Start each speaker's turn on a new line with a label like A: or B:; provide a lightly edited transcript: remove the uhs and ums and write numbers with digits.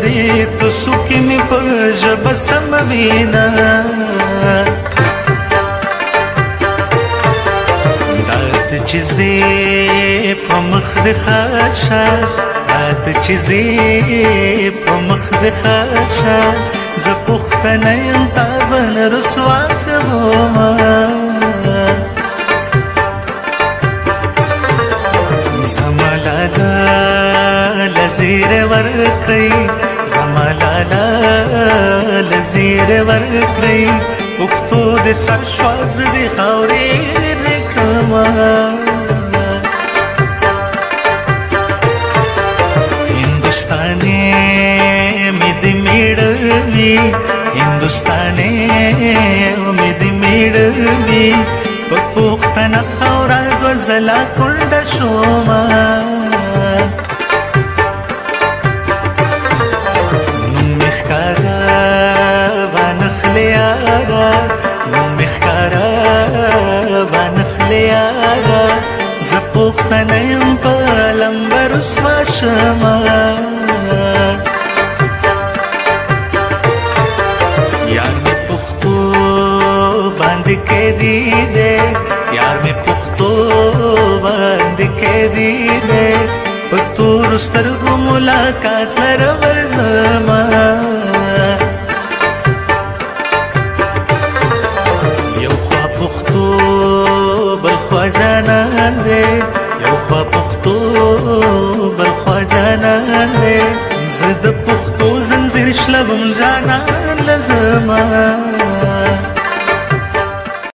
A: خبرې تو سوکې مې په ژبه سموینه دا ته چې زه په مخ د خاشه دا ته چې زه په مخ د خاشه زه پښتنه یم تا به نه رسوا کومه زما لالا لزیر ورکړئ زما لالا لزیر ورکړئ پښتو د سر شواز د خاورې رکړمه هندوستاني مې د میړوي هندوستاني مې د میړوي په پښتنه خاوره دوه ځله کونډه شومه نوم مې ښکاره وانخلې یاره نوم مې ښکاره وانخلې یاره زه پښتنه یم په لمبه رسوا شمه یار مې پښتو باندې قیدي دی یار مې پښتو باندې قیدي دی په تورو سترګو ملاقات لره ورځمه یو خوا پښتو بل خوا جانان دی یو خوا پښتو بل خوا جانان دی زه د پښتو زنځیر شلوم جانان لزما